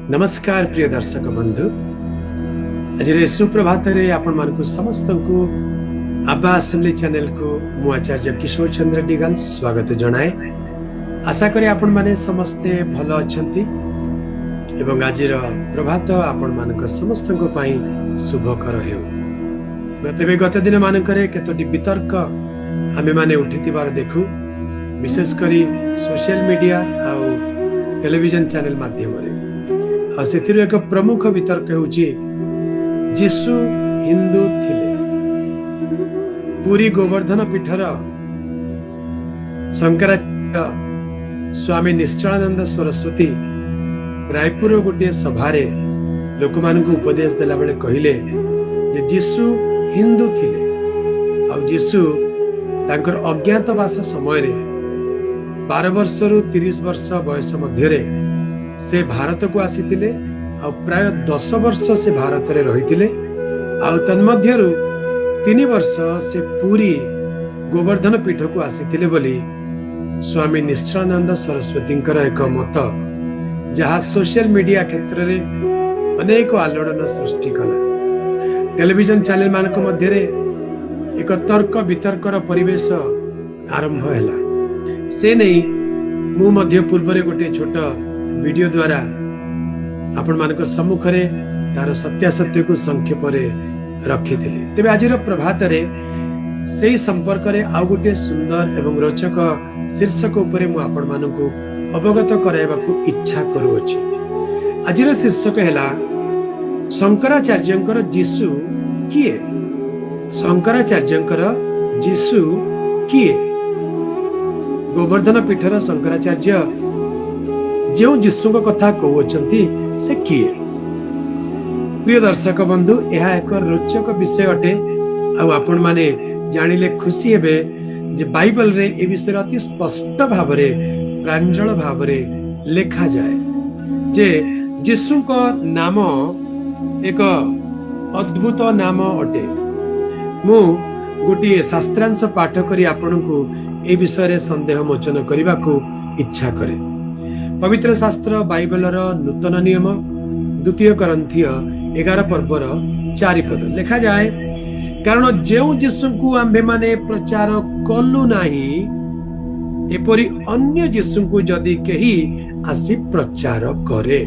नमस्कार प्रिय दर्शक बंधु। आज सुप्रभात आपण मानक समस्त को आबा असेंबली चैनल को मु आचार्य किशोर चंद्र डिगाल स्वागत जनाए। आशा करी आपण माने समस्ते भल अछंती एवं आज प्रभात आपण मानक समस्त को पाई शुभकर हेउ। तेबे गत दिन मानकरे केतोटी वितर्क आमे माने उठितिबार देखु, विशेष करी सोशल मीडिया आ टेलीविजन चैनल माध्यम रे। से एक प्रमुख वितर्क होची जीशु हिंदू थिले। पुरी गोवर्धन पीठर शंकराचार्य स्वामी निश्चलानंद सरस्वती रायपुर गोटे सभारे लोक मानक उपदेश देला बेले कहिले जे जीशु हिंदू थिले आ जीशु तांकर अज्ञातवास समय रे 12 वर्ष रु 30 वर्ष बयस मध्य रे से भारत को आसीथिले आ प्राय 10 वर्ष से भारत रे रहिथिले आ तन्मध्यरु 3 वर्ष से पूरी गोवर्धन पीठ को आसीथिले बोली स्वामी निश्चलानंद सरस्वतींकर एक मत, जहा सोशल मीडिया क्षेत्र रे अनेक आलोड़न सृष्टि कला। टेलीविजन चैनल मानक मध्य रे एक तर्क वितर्कर परिवेश आरंभ हैला। से नहीं मु मध्य पूर्व रे गोटे छोट वीडियो द्वारा आपण मानक सम्मुख रे तार सत्यासत्य को संक्षेप रे रखी थिले। तेबे आज प्रभात रे सेही संपर्क रे आ गोटे सुंदर एवं रोचक शीर्षक उपरे मु आपण मानकु अवगत कराइबाकू इच्छा करूअछि। आज शीर्षक हैला शंकराचार्यंकर जीशु किए। शंकराचार्यंकर जीशु किए। गोवर्धन पीठर शंकराचार्य जो जीशु कथा कहउछंती से किए। प्रिय दर्शक बंधु, यह एक रोचक विषय अटे। आपण माने जानिले खुशी हेबे जे बाइबल रे ए विषय अति स्पष्ट भाव रे प्रांजल भाव रे लिखा जाए जे जीशु को नाम एक अद्भुत नाम अटे। मु गोटे शास्त्रांश पाठ करी आपनकु ए विषय रे संदेह मोचन करबा को इच्छा करे। पवित्र शास्त्र बाइबल नूतन नियम 2 करंथिय 11 पर्वर 4 पद लिखा जाए, कारण जेउ जीशु को आम्भे माने प्रचार कलु नाही एपरि अन्य जीशु को जदि केही आसी प्रचार करे।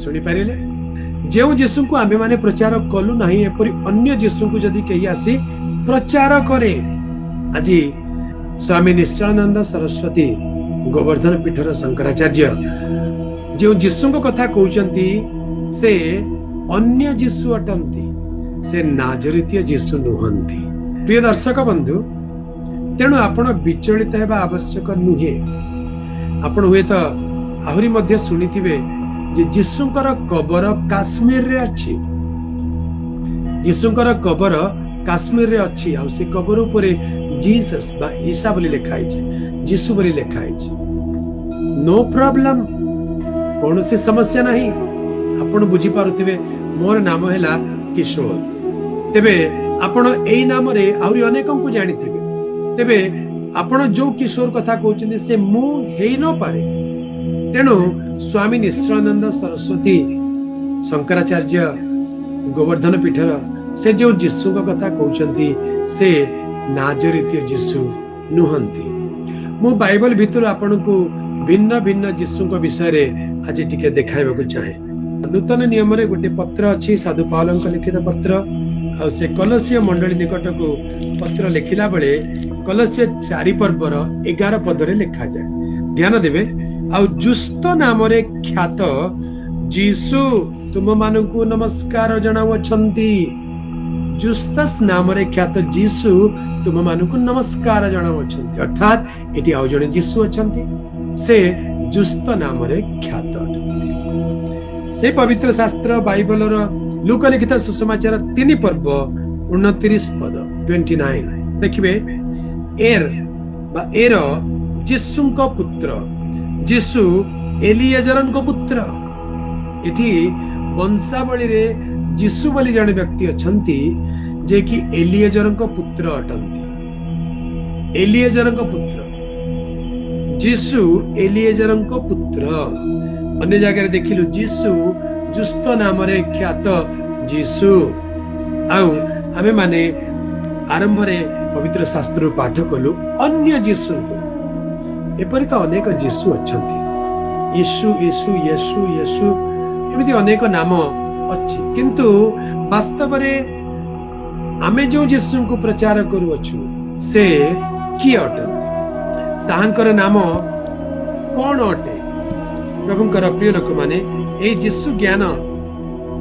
सुनि पारिले, जेउ जीशु को आम्भे माने प्रचार कलु नाही एपरि अन्य जीशु को जदि केही आसी प्रचार करे। आज स्वामी निश्चलानंद सरस्वती गोवर्धन पीठर शंकराचार्य जो जीशु कथा कहउचंती से अन्य जीशु अटंती, से नाजरीतीय जीशु नुहंती। प्रिय दर्शक बंधु, तेणु आपण विचलित हेबा आवश्यक नुहे। आपण हुए तो आहुरी मध्य सुनिथिबे जे जीशुंकर कबर काश्मीर रे अछि। जीशुंकर कबर काश्मीर रे अछि आ से कबर उपरे जीसस बा ईसा बोली लिखाई छै, जीशु बोली लिखाई छै। नो प्रॉब्लम, कौन सी समस्या नहीं। आपण बुझी पारुथिबे मोर नाम हैला किशोर। तेबे आपण एई नाम रे आउरी अनेक को जानिथिबे। तेबे आपण जो किशोर कथा कहउछिन से मु हेई न पारे। तेणु स्वामी निश्चलानंद सरस्वती शंकराचार्य गोवर्धन पीठर से जो जीशु कथा कहउछंती से नाजरीतीय जीशु नुहंती। मु बाइबल भितर आपनको भिन्न भिन्न जीशु विषय रे आज टिके देखाइबाकू चाहे। नूतन नियम रे गोटे पत्र अछि, साधु पावलंक लिखित पत्र। आ से कलसीय मंडली निकट को पत्र लिखिला बेले कलसीय 4 पर्वर 11 पद रे लिखा जाए। ध्यान देबे। आ जुस्त नाम रे ख्यात जीशु तुम मानकू नमस्कार जणावछंती। जुस्तस नाम रे ख्यात जीशु तुम मानकू नमस्कार जणावछंती। अर्थात एटी आउ जणे जीशु अछंती, से जुस्त नाम रे ख्यात अछंती। से पवित्र शास्त्र बाइबल लूका लिखित सुसमाचार 3 पर्व 29 पद 29 देखिबे। एर बा एर जीशुंक पुत्र, जीशु एलिएजरंक पुत्र। एठी वंशावली रे जीशु बोली जने व्यक्ति अछंती जे कि एलिएजरंक पुत्र अटंती। एलिएजरंक पुत्र जीशु एलिएजरंक पुत्र अन्य जगह देखिलु जीसु जुस्त नाम ख्यात जीसु आमे माने आरंभ रे पवित्र शास्त्र पाठ कलु अन्य जीसु एपरि तो अनेक जीसु अछंती यीशु यीशु यीशु यीशु एमिति अनेक नाम अछि किंतु वास्तव रे आमे जो जीसु को प्रचार करू अछु से किए अटंती ताहांकर नाम कौन अटे प्रभुंकर प्रिय लोक माने ए जीसु ज्ञान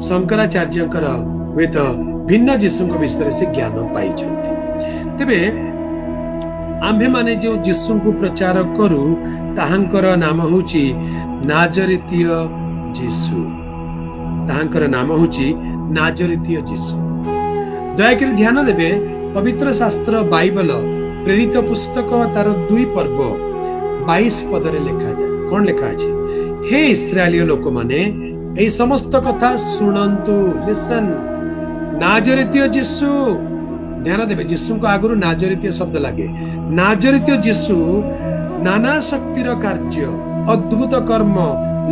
शंकराचार्यंकर हुए तो भिन्न जीसु विषय से ज्ञान पाई तेबे आम्भे माने जो जीसु को प्रचार करू ताहांकर नाम होची नाजरीतीय जीसु ताहांकर नाम होची नाजरीतीय जीसु दयाकरी ध्यान देबे पवित्र शास्त्र बाइबल प्रेरित पुस्तक तार 2 पर्व 22 पदरे लिखा जाए कौन लिखा अछि हे इस्राएलीय लोक माने ए समस्त कथा सुनंतु लिसन नाजरीतीय जीसु ध्यान देबे जीसु को आगुरु नाजरीतीय शब्द लागे नाजरीतीय जीसु नाना शक्तिर कार्य अद्भुत कर्म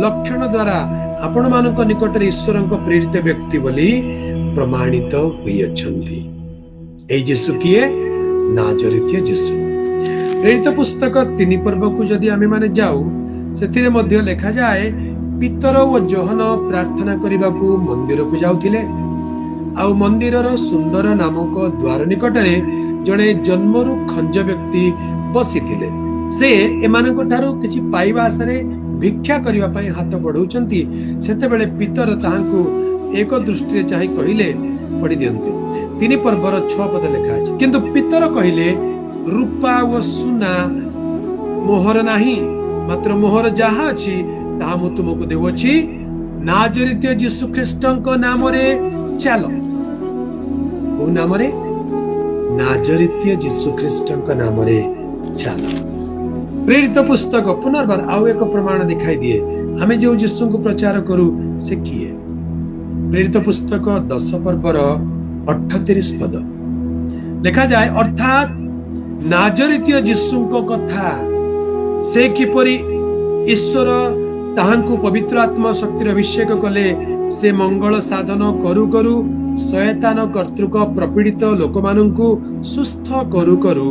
लक्षण द्वारा आपण मानक निकट ईश्वर प्रेरित व्यक्ति बोली प्रमाणित हुई अछंती ए जीसु किए नाजरीतीय जीसु प्रेरित पुस्तक 3 पर्व को जदि आमे माने जाऊ सेथिरे मध्य लिखा जाए पितर ओ जोहन प्रार्थना करने को मंदिर को जाउथिले आउ मंदिरर सुंदर नामक द्वार निकटरे जड़े जन्मरु खंज व्यक्ति बसिथिले से एमानक ठारू किछि पाइबा आसरे भिक्षा करिवा पई हाथ बढ़ौचंती सेते बेले पितर ताहांकु एक दृष्टि चाहि कहिले पढ़ी दियंती 3 पर्वर 6 पद लिखा अछि किंतु पितर कहिले रूपा व सुना मोहर नाही मात्र मोहर जहा अछि ता मु तुमको देवछि नाजरीतीय यीशु ख्रीष्टଙ୍କ नामरे चलो ओ नामरे नाजरीतीय यीशु ख्रीष्टଙ୍କ नामरे चलो प्रेरित पुस्तक पुनर्बार आउ एक प्रमाण दिखाई दिए हमें जो यीशु को प्रचार करू से किए प्रेरित पुस्तक 10 पर्वर 38 पद लिखा जाए अर्थात नाजरीतीय यीशु को कथा से किपरि ईश्वर ताहांकु पवित्र आत्मा शक्तिर अभिषेक कले से मंगल साधन करू करू शयतान कर्तृक प्रपीड़ित लोक मानंकु सुस्थ करू करू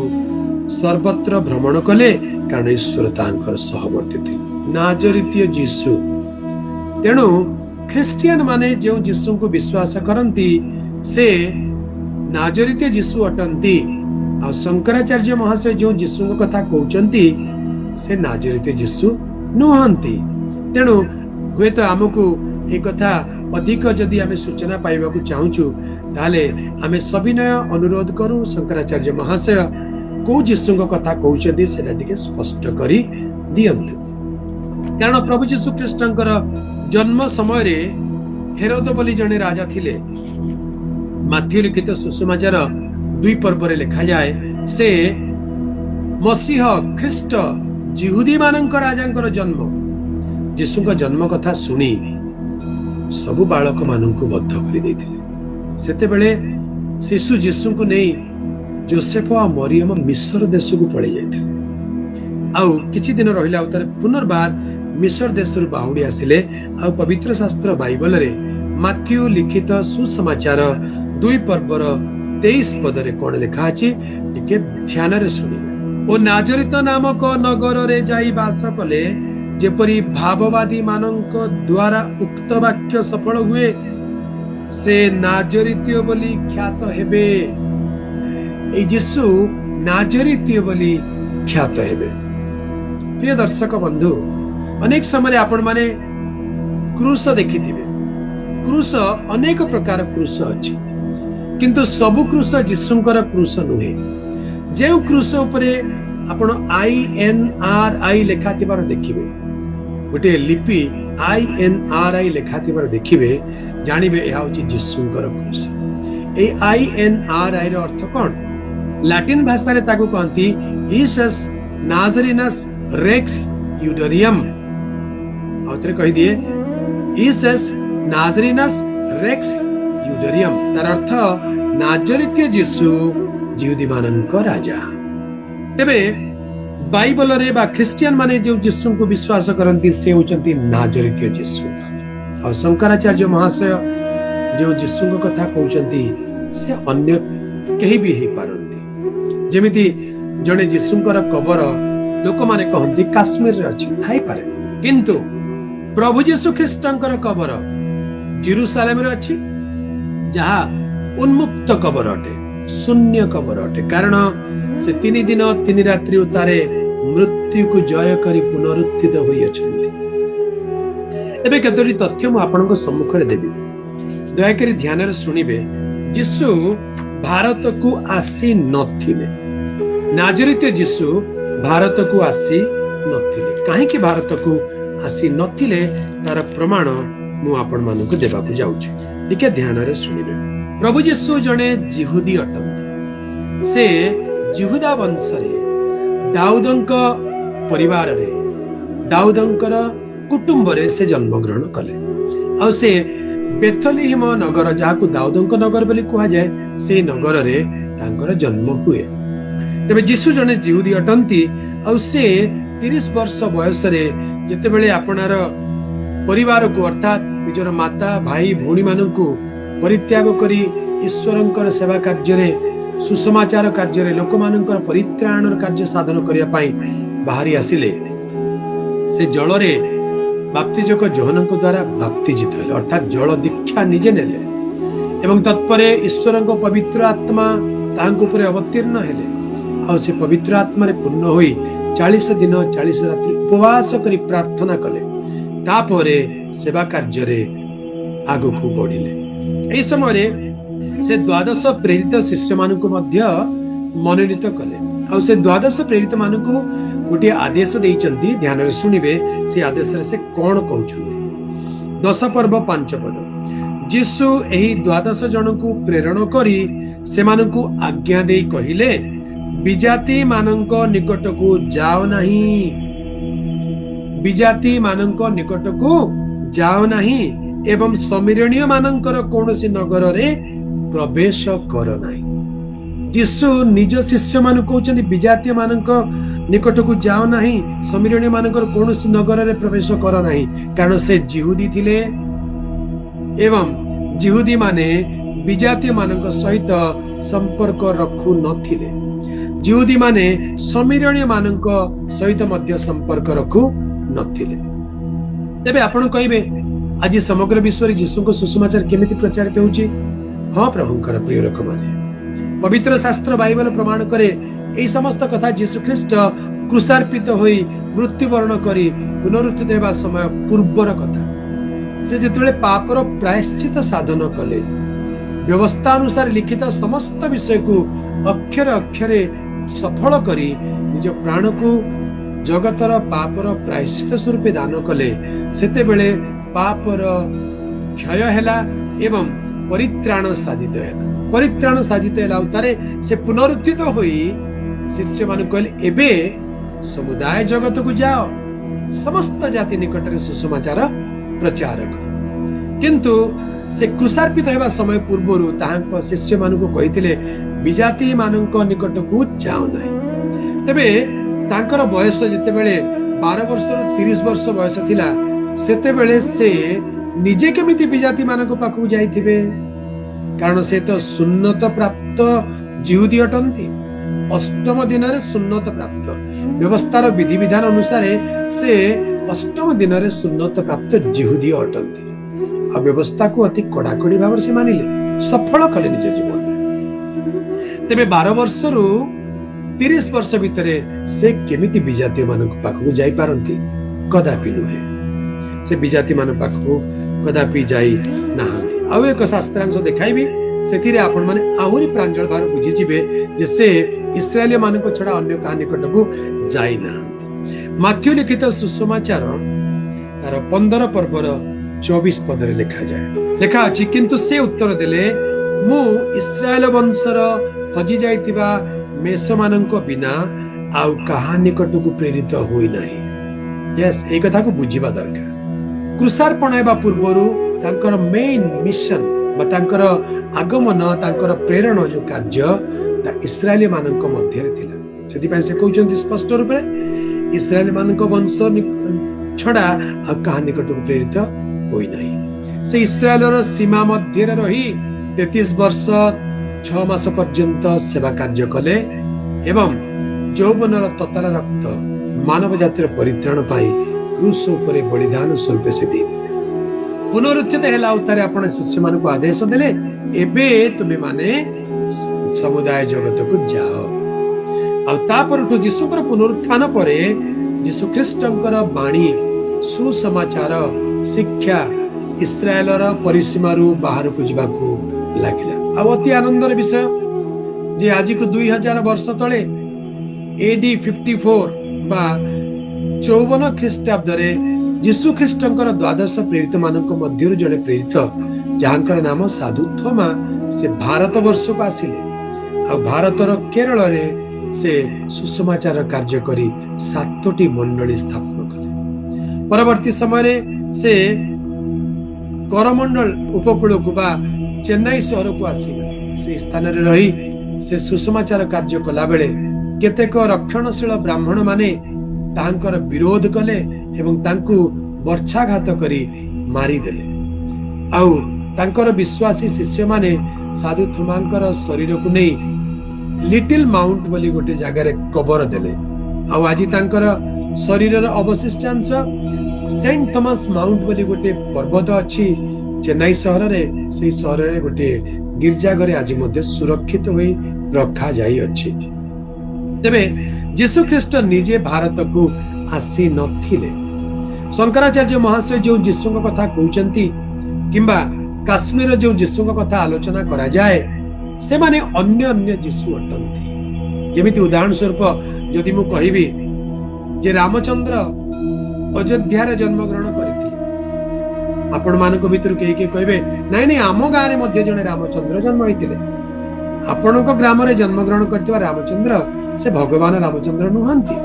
सर्वत्र भ्रमण कले कारण ईश्वर तांकर सहवर्ती थे नाजरीतीय यीशु तेणु ख्रिस्टियन माने जो यीशु को विश्वास करंती से नाजरीतीय यीशु अटंती आ शंकराचार्य महाशय जो यीशु कथा कहउचंती से नाजरीतीय यीशु नुहंती तेणु हुए तो आमको एक कथा अधिक जदि आमे सूचना पाइबा को चाहूचु ताले आमे सविनय अनुरोध करू शंकराचार्य महाशय को यीशु कथा कहउचंती सेटा टिके स्पष्ट करी दियंतु कारण प्रभु यीशु ख्रीष्टंकर जन्म समय रे हेरोद बोली जने राजा थिले माथ्यू लिखित सुसमाचार 2 पर्व रे लिखा जाए से मसीह ख्रीष्ट जिहुदी मानक राजांकर जन्म यीशु का जन्म कथा सुनी सबु बालक मानंकु बद्ध करि दैथिले सेते बेले शिशु यीशु को नै जोसेफ आ मरियम मिस्र देश को पळि जायथिले आउ किछि दिन रहिला उतार पुनर्बार मिस्र देश रु बाहुडी आसिले आ पवित्र शास्त्र बाइबल रे माथ्यू लिखित सुसमाचार 2 पर्वर 23 पद रे कोन लिखा अछि टिके ध्यान रे सुनिबे ओ नाजरीत नामक नगर रे जाई वास कले जेपरी भाववादी मानक द्वारा उक्त वाक्य सफल हुए से नाजरीतीय बोली ख्यात हेबे ए यीशु नाजरीतीय बोली ख्यात हेबे प्रिय दर्शक बंधु अनेक समय आपण माने क्रूस देखिथिबे क्रूस अनेक प्रकार क्रूस अछि किंतु सब क्रूस यीशुंकर क्रूस नुहे जे क्रूस उपरे आपण INRI लेखा थिबार देखिबे गोटे लिपि INRI लेखा थिबार देखिबे जानिबे ଏହା होची यीशुंकर क्रूस ए INRI रो अर्थ कोन लैटिन भाषा रे ताकू कहंती जीसस नाजरीनस रेक्स यूडरियम आउतरे कहि दिए जीसस नाजरीनस रेक्स यूडरियम तार अर्थ नाजरीतीय यीशु जिहुदी मानक राजा तेबे बाइबल रे बा ख्रिस्टियन माने जो यीशु को विश्वास करती से होचंती नाजरीतीय यीशु और शंकराचार्य महाशय जो यीशु को कथा कहउचंती से अन्य कहीं भी ही पारंती जेमिति जने यीशुଙ୍କର कबर लोक माने कहंती काश्मीर रे अछि थाई पारे किंतु प्रभु यीशु ख्रिस्टଙ୍କର कबर जेरूशलेम रे अछि जहा उन्मुक्त कबर अटे शून्य कबर अटे कारण से 3 दिन 3 रात्रि उतारे मृत्यु को जय करी पुनरुत्थित होई अछंती एबे केतोरी तथ्य मु आपनको सम्मुख रे देबी दया करी ध्यान रे सुनिबे यीशु भारत को आसी नथिले नाजरीतीय यीशु भारत को आसी नथिले काहे कि भारत को आसी नथिले तार प्रमाण मु आपण मानको देबाकू जाउची ठीक ध्यान रे सुनिबे प्रभु यीशु जने जिहुदी अटंती से जिहुदा वंश रे दाऊदंक परिवार रे दाऊदंकर कुटुंब रे से जन्म ग्रहण कले आ से बेथलेहेम नगर जाकू दाऊदंक नगर बोली कहा जाए से नगर रे तांकर जन्म हुए तबे यीशु जने जिहुदी अटंती आ से 30 वर्ष बयस रे जेते बेले आपनार परिवार को अर्थात निजर माता भाई भौणी माननकू परित्याग करी ईश्वरंकर सेवा कार्य रे सुसमाचार कार्य रे लोक माननकर परित्राण कार्य साधन करिया पाई बाहरी आसिले से जल रे बाप्तिजक जोहनक द्वारा बाप्तिजित हेले अर्थात जल दीक्षा निजे नेले एवं तत्परे ईश्वरंक पवित्र आत्मा तांको ऊपर अवतीर्ण हेले आ से पवित्र आत्मा रे पूर्ण होई 40 दिन 40 रात्रि उपवास करी प्रार्थना कले तापरे सेवा कार्य रे आगो को बढ़िले एई समय रे से 12 प्रेरित शिष्य मानकु मध्य मनोनीत कले आ से 12 प्रेरित मानकु गोटे आदेश देइचंती ध्यान रे सुनिबे से आदेश रे से कोन कहउचंती 10 पर्व 5 पद यीशु एही 12 जनकु प्रेरण करी से मानकु आज्ञा देई कहिले विजाति मानक निकटकू जाओ नहीं विजाति मानक निकटकू जाओ नहीं एवं समीरणीय मानकर कौनसी नगर रे प्रवेश कर नहीं यीशु निज शिष्य मान कहउचंती विजातीय मानक निकटकू जाओ नहीं समीरणीय मानकर कौनसी नगर रे प्रवेश कर नहीं कारण से जिहुदी थिले एवं जिहुदी माने विजातीय मानक सहित संपर्क रखु नथिले जिहुदी माने समीरणीय मानक सहित मध्य संपर्क रखु नथिले तेबे आपण कहिबे आज समग्र विश्व रे यीशु को सुसमाचार केमिति प्रचारित होउची हां प्रभुंकर प्रिय लोक माने पवित्र शास्त्र बाइबल प्रमाण करे एई समस्त कथा यीशु ख्रीष्ट क्रूसार्पित होई मृत्युवरण करी पुनरुत्थित हेबा समय पूर्वर कथा से जेतेबेले पापर प्रायश्चित साधन कले व्यवस्था अनुसार लिखित समस्त विषय को अक्षर अक्षरे सफल करी निज प्राण को जगतर पापर प्रायश्चित स्वरूप दान कले सेते बेले पापर क्षय हैला एवं परित्राण साधित हैला परित्राण साधित हैला उतारे से पुनरुत्थित होई शिष्य मान कहले एबे समुदाय जगत को जाओ समस्त जाति निकट रे सुसमाचार प्रचार कर किंतु से क्रूसार्पित हेबा समय पूर्वरु ताहांक शिष्य मानकु कहिथिले विजाति मानक निकट को जाओ नहीं तबे तांकर बयस जेते बेले 12 वर्ष रु 30 वर्ष बयस थिला सेते बेले से निजे केमिति विजाति मानक पाखु जाइथिबे कारण से तो सुन्नत प्राप्त जिहुदी अटंती अष्टम दिन रे सुन्नत प्राप्त व्यवस्थार विधि विधान अनुसार से अष्टम दिन रे सुन्नत प्राप्त जिहुदी अटंती आ व्यवस्था को अति कड़ाकड़ी भाव से मानिले सफल कले निज जीवन तेबे 12 वर्ष रु 30 वर्ष भितरे से केमिति विजातीय मानक पाखु जाई पारंती कदापि नुहे से विजाति मान पाखु कदापि जाई नाहंती आ एक शास्त्रांश देखाइबी सेथिरे आपण माने आहुरी प्रांजल भार बुझी जिवे जे से इस्राएली मानक छडा अन्य का निकट को जाई नाहंती माथ्यू लिखित सुसमाचार तार 15 पर्वर 24 पदरे लिखा जाए लिखा अछि किंतु से उत्तर देले मु इस्राएल वंशर हजि जाइतिबा मेष मानक बिना आउ कहा निकट को प्रेरित होई नाही यस ए कथा को बुझिबा दरकार क्रूसार्पण हेबा पूर्वरु तांकर मेन मिशन बा तांकर आगमन तांकर प्रेरण जो कार्य ता इस्राएली मानक मध्य रे थिला ସେଥିପାଇଁ ସେ କହୁଛନ୍ତି ସ୍ପଷ୍ଟ ରୂପରେ ଇସ୍ରାଏଲ ମାନଙ୍କ ବଂଶ ଛଡା ଆଉ କାହା ନିକଟକୁ ପ୍ରେରିତ ହୋଇନାହିଁ। ସେ ଇସ୍ରାଏଲର ସୀମା ମଧ୍ୟରେ ରହି 33 ବର୍ଷ 6 ମାସ ପର୍ଯ୍ୟନ୍ତ ସେବା କାର୍ଯ୍ୟ କଲେ ଏବଂ ଯୌବନର ତତାଲା ରକ୍ତ ମାନବ ଜାତିର ପରିତ୍ରାଣ ପାଇଁ କ୍ରୁଶ ଉପରେ ବଳିଦାନ ସ୍ୱରୂପ ସେ ଦେଇଦେଲେ। ପୁନରୁତ୍ଥିତ ହେଲା ଉତ୍ତାରେ ଆପଣ ଶିଷ୍ୟମାନଙ୍କୁ ଆଦେଶ ଦେଲେ, ଏବେ ତୁମେ ମାନେ ସମୁଦାୟ ଜଗତକୁ ଯାଅ। ଆଉ ତାପରଠୁ ଯୀଶୁଙ୍କର ପୁନରୁତ୍ଥାନ ପରେ ଯୀଶୁ ଖ୍ରୀଷ୍ଟଙ୍କର ବାଣୀ, ସୁସମାଚାର, ଶିକ୍ଷା ଇସ୍ରାଏଲର ପରିସୀମାରୁ ବାହାରକୁ ଯିବାକୁ ଲାଗିଲା। ଆଉ ଅତି ଆନନ୍ଦର ବିଷୟ ଯେ ଆଜିକୁ 2000 ବର୍ଷ ତଳେ AD 54 ବା 54 ଖ୍ରୀଷ୍ଟାବ୍ଦରେ ଯୀଶୁ ଖ୍ରୀଷ୍ଟଙ୍କର ଦ୍ୱାଦଶ ପ୍ରେରିତ ମାନଙ୍କ ମଧ୍ୟରୁ ଜଣେ ପ୍ରେରିତ ଯାହାଙ୍କର ନାମ ସାଧୁ ଥୋମା, ସେ ଭାରତ ବର୍ଷକୁ ଆସିଲେ। ଆଉ ଭାରତର କେରଳରେ ସେ ସୁସମାଚାର କାର୍ଯ୍ୟ କରି 7ଟି ମଣ୍ଡଳୀ ସ୍ଥାପନ କଲେ। ପରବର୍ତ୍ତୀ ସମୟରେ ସେ କରମଣ୍ଡଳ ଉପକୂଳକୁ ବା ଚେନ୍ନାଇ ସହରକୁ ଆସିଲେ। ସେହି ସ୍ଥାନରେ ରହି ସେ ସୁସମାଚାର କାର୍ଯ୍ୟ କଲା ବେଳେ କେତେକ ରକ୍ଷଣଶୀଳ ବ୍ରାହ୍ମଣ ମାନେ ତାହାଙ୍କର ବିରୋଧ କଲେ ଏବଂ ତାଙ୍କୁ ବର୍ଚ୍ଛାଘାତ କରି ମାରିଦେଲେ। ଆଉ ତାଙ୍କର ବିଶ୍ୱାସୀ ଶିଷ୍ୟମାନେ ସାଧୁ ଥୋମାଙ୍କର ଶରୀରକୁ ନେଇ ଲିଟିଲ ମାଉଣ୍ଟ ବୋଲି ଗୋଟେ ଜାଗାରେ କବର ଦେଲେ। ଆଉ ଆଜି ତାଙ୍କର ଶରୀରର ଅବଶିଷ୍ଟାଂଶ ସେଣ୍ଟ ଥୋମାସ ମାଉଣ୍ଟ ବୋଲି ଗୋଟେ ପର୍ବତ ଅଛି ଚେନ୍ନାଇ ସହରରେ। ସେହି ସହରରେ ଗୋଟେ ଗିର୍ଜାଘରେ ଆଜି ମଧ୍ୟ ସୁରକ୍ଷିତ ହୋଇ ରଖାଯାଇଅଛି। ତେବେ ଯୀଶୁ ଖ୍ରୀଷ୍ଟ ନିଜେ ଭାରତକୁ ଆସି ନଥିଲେ। ଶଙ୍କରାଚାର୍ଯ୍ୟ ମହାଶୟ ଯେଉଁ ଯୀଶୁଙ୍କ କଥା କହୁଛନ୍ତି କିମ୍ବା କାଶ୍ମୀରର ଯେଉଁ ଯୀଶୁଙ୍କ କଥା ଆଲୋଚନା କରାଯାଏ, ସେମାନେ ଅନ୍ୟ ଅନ୍ୟ ଯୀଶୁ ଅଟନ୍ତି। ଯେମିତି ଉଦାହରଣ ସ୍ୱରୂପ ଯଦି ମୁଁ କହିବି ଯେ ରାମଚନ୍ଦ୍ର ଅଯୋଧ୍ୟାରେ ଜନ୍ମଗ୍ରହଣ କରିଥିଲେ, ଆପଣ ମାନଙ୍କ ଭିତରୁ କେହି କେହି କହିବେ ନାଇଁ ନାଇଁ ଆମ ଗାଁରେ ମଧ୍ୟ ଜଣେ ରାମଚନ୍ଦ୍ର ଜନ୍ମ ହୋଇଥିଲେ। ଆପଣଙ୍କ ଗ୍ରାମରେ ଜନ୍ମଗ୍ରହଣ କରିଥିବା ରାମଚନ୍ଦ୍ର ସେ ଭଗବାନ ରାମଚନ୍ଦ୍ର ନୁହନ୍ତି।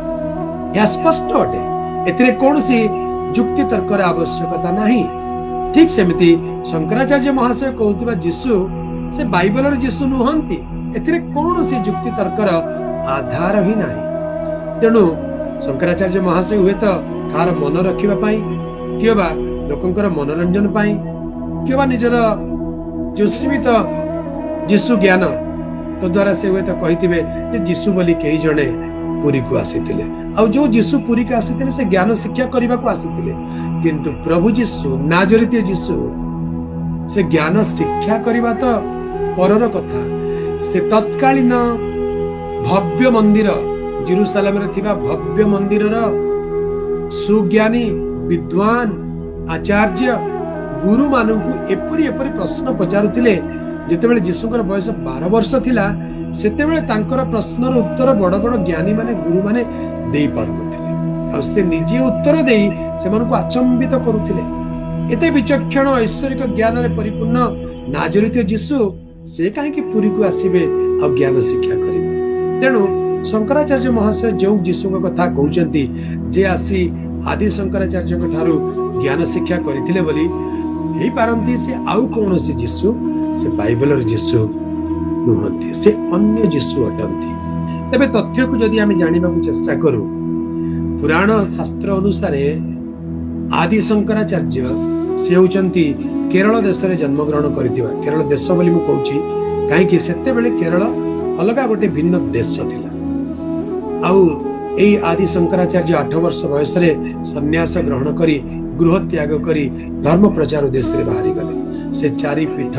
ଏହା ସ୍ପଷ୍ଟ ଅଟେ, ଏଥିରେ କୌଣସି ଯୁକ୍ତି ତର୍କର ଆବଶ୍ୟକତା ନାହିଁ। ଠିକ ସେମିତି ଶଙ୍କରାଚାର୍ଯ୍ୟ ମହାଶୟ କହୁଥିବା ଯୀଶୁ ସେ ବାଇବଲର ଯୀଶୁ ନୁହନ୍ତି। ଏଥିରେ କୌଣସି ଯୁକ୍ତି ତର୍କର ଆଧାର ହିଁ ନାହିଁ। ତେଣୁ ଶଙ୍କରାଚାର୍ଯ୍ୟ ମହାଶୟ ହୁଏତ କାହାର ମନ ରଖିବା ପାଇଁ, କିମ୍ବା ଲୋକଙ୍କର ମନୋରଞ୍ଜନ ପାଇଁ, କିମ୍ବା ନିଜର ଯୋଉ ସୀମିତ ଯୀଶୁ ଜ୍ଞାନ ଦ୍ୱାରା ସେ ହୁଏତ କହିଥିବେ ଯେ ଯୀଶୁ ବୋଲି କେହି ଜଣେ ପୁରୀକୁ ଆସିଥିଲେ। ଆଉ ଯୋଉ ଯୀଶୁ ପୁରୀକୁ ଆସିଥିଲେ ସେ ଜ୍ଞାନ ଶିକ୍ଷା କରିବାକୁ ଆସିଥିଲେ, କିନ୍ତୁ ପ୍ରଭୁ ଯୀଶୁ ନାଜରିତୀୟ ଯୀଶୁ ସେ ଜ୍ଞାନ ଶିକ୍ଷା କରିବା ତ ପରର କଥା। ସେ ତତ୍କାଳୀନ ଭବ୍ୟ ମନ୍ଦିର, ଜେରୁସାଲେମରେ ଥିବା ଭବ୍ୟ ମନ୍ଦିରର ସୁଜ୍ଞାନୀ ବିଦ୍ୱାନ ଆଚାର୍ଯ୍ୟ ଗୁରୁ ମାନଙ୍କୁ ଏପରି ଏପରି ପ୍ରଶ୍ନ ପଚାରୁଥିଲେ। ଯେତେବେଳେ ଯୀଶୁଙ୍କର ବୟସ 12 ବର୍ଷ ଥିଲା, ସେତେବେଳେ ତାଙ୍କର ପ୍ରଶ୍ନର ଉତ୍ତର ବଡ ବଡ ଜ୍ଞାନୀ ମାନେ ଗୁରୁ ମାନେ ଦେଇ ପାରୁନଥିଲେ। ଆଉ ସେ ନିଜେ ଉତ୍ତର ଦେଇ ସେମାନଙ୍କୁ ଆଚମ୍ବିତ କରୁଥିଲେ। ଏତେ ବିଚକ୍ଷଣ ଐଶ୍ୱରିକ ଜ୍ଞାନରେ ପରିପୂର୍ଣ୍ଣ ନାଜରିତୀୟ ଯୀଶୁ ସେ କାହିଁକି ପୁରୀକୁ ଆସିବେ ଆଉ ଜ୍ଞାନ ଶିକ୍ଷା କରିବେ? ତେଣୁ ଶଙ୍କରାଚାର୍ଯ୍ୟ ମହାଶୟ ଯେଉଁ ଯୀଶୁଙ୍କ କଥା କହୁଛନ୍ତି ଯେ ଆସି ଆଦି ଶଙ୍କରାଚାର୍ଯ୍ୟଙ୍କ ଠାରୁ ଜ୍ଞାନ ଶିକ୍ଷା କରିଥିଲେ ବୋଲି, ହେଇପାରନ୍ତି ସେ ଆଉ କୌଣସି ଯୀଶୁ, ସେ ବାଇବଲର ଯୀଶୁ ନୁହନ୍ତି, ସେ ଅନ୍ୟ ଯୀଶୁ ଅଟନ୍ତି। ତେବେ ତଥ୍ୟକୁ ଯଦି ଆମେ ଜାଣିବାକୁ ଚେଷ୍ଟା କରୁ, ପୁରାଣ ଶାସ୍ତ୍ର ଅନୁସାରେ ଆଦି ଶଙ୍କରାଚାର୍ଯ୍ୟ ସେ ହେଉଛନ୍ତି କେରଳ ଦେଶରେ ଜନ୍ମଗ୍ରହଣ କରିଥିବା, କେରଳ ଦେଶ ବୋଲି ମୁଁ କହୁଛି କାହିଁକି ସେତେବେଳେ କେରଳ ଅଲଗା ଗୋଟେ ଭିନ୍ନ ଦେଶ ଥିଲା। ଆଉ ଏଇ ଆଦି ଶଙ୍କରାଚାର୍ଯ୍ୟ 8 ବର୍ଷ ବୟସରେ ସନ୍ନ୍ୟାସ ଗ୍ରହଣ କରି ଗୃହ ତ୍ୟାଗ କରି ଧର୍ମ ପ୍ରଚାର ଉଦ୍ଦେଶ୍ୟରେ ବାହାରିଗଲେ। ସେ 4 ପୀଠ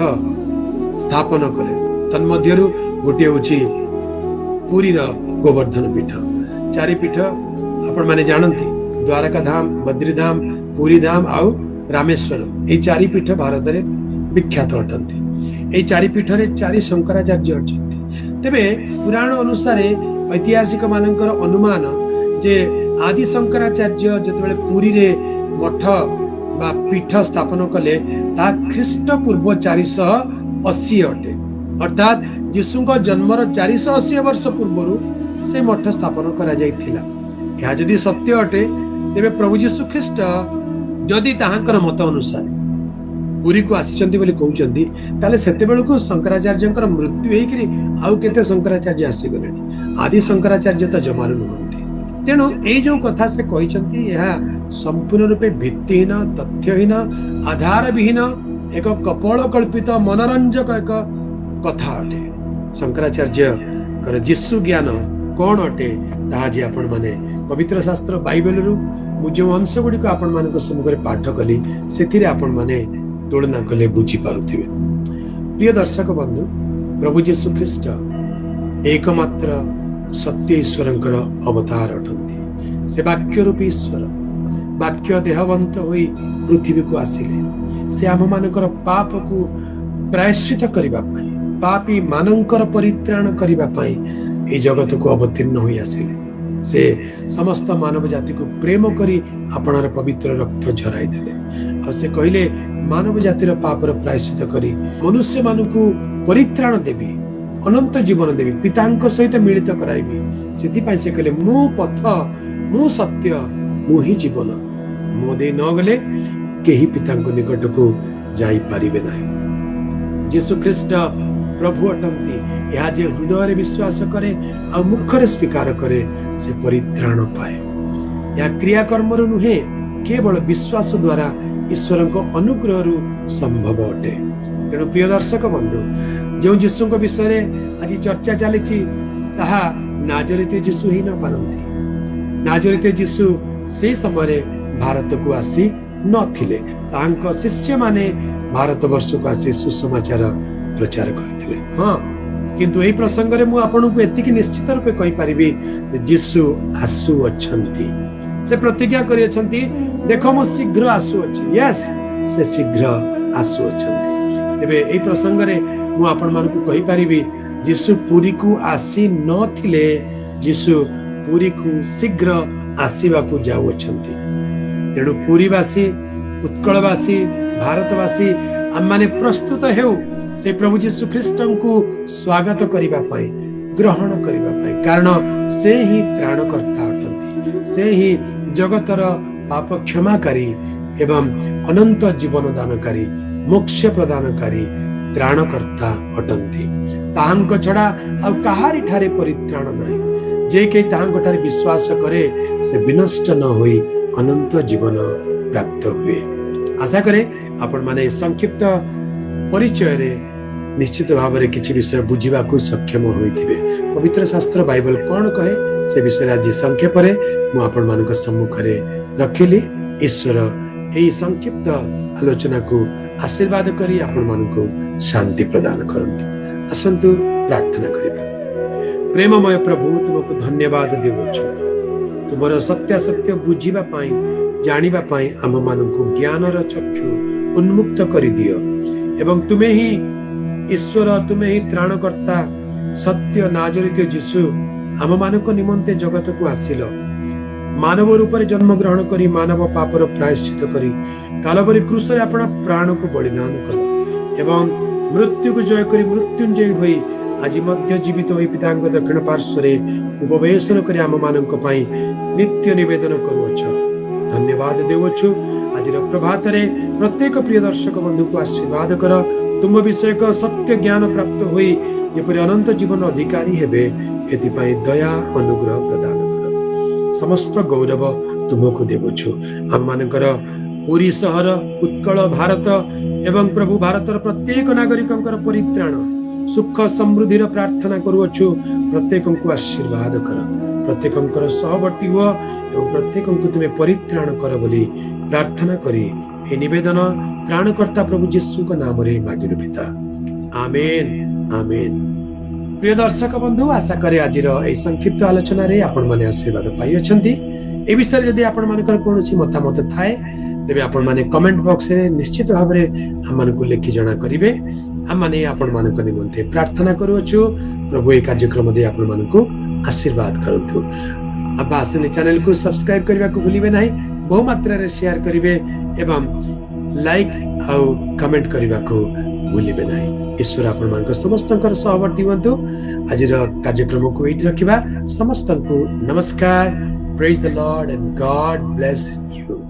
ସ୍ଥାପନ କଲେ। ତନ୍ମଧ୍ୟରୁ ଗୋଟିଏ ହେଉଛି ପୁରୀର ଗୋବର୍ଦ୍ଧନ ପୀଠ। 4 ପୀଠ ଆପଣ ମାନେ ଜାଣନ୍ତି, ଦ୍ୱାରକା ଧାମ, ବଦ୍ରିଧାମ, ପୁରୀ ଧାମ ଆଉ ରାମେଶ୍ୱର। ଏଇ 4 ପୀଠ ଭାରତରେ ବିଖ୍ୟାତ ଅଟନ୍ତି। ଏଇ 4 ପୀଠରେ 4 ଶଙ୍କରାଚାର୍ଯ୍ୟ ଅଛନ୍ତି। ତେବେ ପୁରାଣ ଅନୁସାରେ ଐତିହାସିକ ମାନଙ୍କର ଅନୁମାନ ଯେ ଆଦି ଶଙ୍କରାଚାର୍ଯ୍ୟ ଯେତେବେଳେ ପୁରୀରେ ମଠ ବା ପୀଠ ସ୍ଥାପନ କଲେ, ତାହା ଖ୍ରୀଷ୍ଟପୂର୍ବ 480 ଅଟେ। ଅର୍ଥାତ୍ ଯୀଶୁଙ୍କ ଜନ୍ମର 480 ବର୍ଷ ପୂର୍ବରୁ ସେ ମଠ ସ୍ଥାପନ କରାଯାଇଥିଲା। ଏହା ଯଦି ସତ୍ୟ ଅଟେ, ତେବେ ପ୍ରଭୁ ଯୀଶୁ ଖ୍ରୀଷ୍ଟ ଯଦି ତାହାଙ୍କର ମତ ଅନୁସାରେ पुरी को आसिचंती बोली कहउचंती ताले सेते बेलको शंकराचार्यंकर मृत्यु हेकरी आउ केते शंकराचार्य आसी गलेनी आदि शंकराचार्य त जमानु नहंती तेणु ए जो कथा से कहइचंती यह संपूर्ण रूपे भित्तिहीन तथ्यहीन आधार विहीन एक कपल कल्पित मनोरंजक एक कथा अटे शंकराचार्य कर जिसु ज्ञान कौन अटे ताहा जे आपण माने पवित्र शास्त्र बाइबल रु मु जो अंश गुडी को आपण मानक सम्मुखरे पाठ कली सेथिरे आपण माने तुलना कले बुझी पारुथिबे प्रिय दर्शक बंधु प्रभु यीशु ख्रीष्ट एकमात्र सत्य ईश्वरंकर अवतार अटंती से वाक्य रूपी ईश्वर वाक्य देहवंत होई पृथ्वी को आसिले से आम मानकर पाप को प्रायश्चित करबा पई पापी मानकर परित्राण करबा पई ए जगत को अवतीर्ण होई आसिले से समस्त मानव जाति को प्रेम करी आपणार पवित्र रक्त झराई देले और से कहले मानव जातिर पापर प्रायश्चित करी मनुष्य मानकु परित्राण देबी अनंत जीवन देवी पितांक सहित मिलित कराइबी सेति पई से कहले मु पथ मु सत्य मु ही जीवन मो दे न गले केही पितांक निकट को जाई पारिबे नाही यीशु ख्रीष्ट प्रभु अटंती या जे हृदय रे विश्वास करे आ मुख रे स्वीकार करे से परित्राण पाए या क्रिया कर्म रु नुहे केवल विश्वास द्वारा ईश्वर को अनुग्रह रु संभव अटे तेणु प्रिय दर्शक बंधु जो यीशु विषय आज चर्चा चली ताहा नाजरीत यीशु ही न पारंती नाजरीत यीशु से समय भारत को आसी नथिले तांको शिष्य माने भारत वर्ष को आसी सुसमाचार प्रचार करथिले हां किंतु एई प्रसंग रे मु आपन को एतिकी निश्चित रूपे कहि परिबी जे यीशु आसु अछंती से प्रतिज्ञा करि अछंती देखो मु शीघ्र आसु अछि यस से शीघ्र आसु अछंती तेबे एई प्रसंग रे मु आपण मानकु कहि परिबी यीशु पुरी को आसी नथिले यीशु पुरी को शीघ्र आसीबा को जाउ अछंती तेणु पुरीवासी उत्कलवासी भारतवासी आम माने प्रस्तुत हेउ से प्रभु यीशु ख्रीष्ट को स्वागत करिबा पई ग्रहण करिबा पई कारण से ही त्राणकर्ता अटंती से ही जगतर पाप क्षमाकारी एवं अनंत जीवन दानकारी मोक्ष प्रदानकारी त्राणकर्ता अटंती ताहांक छड़ा आ कहारी ठारे परित्राण नाही जे के ताहांक ठारे विश्वास करे से विनष्ट न होई अनंत जीवन प्राप्त हुए आशा करे आपण माने संक्षिप्त परिचय रे निश्चित भाव में किसी विषय बुझा सक्षम होइथिबे पवित्र शास्त्र बाइबल कौन कहे से विषय आज संक्षेप रे मु आपण मानक सम्मुख रे रखिली ईश्वर एई संक्षिप्त आलोचना को आशीर्वाद करी आपण मानक शांति प्रदान करंतु असंतु प्रार्थना करिबा प्रेममय प्रभु तुमको धन्यवाद देउछु तुमरो सत्य सत्य बुझिबा पाई जानिबा पाई आम मानकु ज्ञानर चक्षु उन्मुक्त करि दियो एवं तुम्हें ही ईश्वर तुम्हें ही त्राणकर्ता सत्य नाजरीत यीशु आम मानक निमंते जगत को आसिल मानव रूप में जन्म ग्रहण करी मानव पापर प्रायश्चित करी कालवरी क्रूस रे आपण प्राण को बलिदान कल एवं मृत्यु को जय करी मृत्युंजय होई आज मध्य जीवित होई पितांग दक्षिण पार्श्व रे उपवेशन करी आम मानक पई नित्य निवेदन करूछ धन्यवाद देउछु आज प्रभात रे प्रत्येक प्रिय दर्शक बंधु को आशीर्वाद कर तुम विषय का सत्य ज्ञान प्राप्त हुई जेपरि अनंत जीवन अधिकारी हेबे एतिपाई दया अनुग्रह प्रदान कर समस्त गौरव तुमको देवछु हम मानकर पुरी सहर उत्कल भारत एवं प्रभु भारतर प्रत्येक नागरिकंकर परित्राण सुख समृद्धिर प्रार्थना करूछु प्रत्येक को आशीर्वाद कर प्रत्येकंकर सहवर्ती हुआ एवं प्रत्येक को तुम्हें परित्राण कर बोली प्रार्थना करी ए निवेदन त्राणकर्ता प्रभु यीशु का नाम रे मागिनु पिता आमेन आमेन प्रिय दर्शक बंधु आशा करे आजिर ए संक्षिप्त आलोचना रे आपण माने आशीर्वाद पाई अछंती ए विषय जदि आपण मानकर कोनोसी मतामत थाए तेबे आपण माने कमेंट बॉक्स रे निश्चित भाव रे हम मानकु लेखि जणा करिवे हम माने आपण मानक निमंते प्रार्थना करूछु प्रभु ए कार्यक्रम दे आपण मानकु आशीर्वाद करंतु अब आसले चैनल को सब्सक्राइब करबा को भूलिबे नाही बहु मात्रा रे शेयर करिवे एवं लाइक आउ कमेंट करबा को भूलिबे नाही ईश्वर आपण मानक समस्तंकर सहवर्ती हुंतु आजिर कार्यक्रम को एठी रखिबा समस्तंकु नमस्कार praise the Lord and God bless you.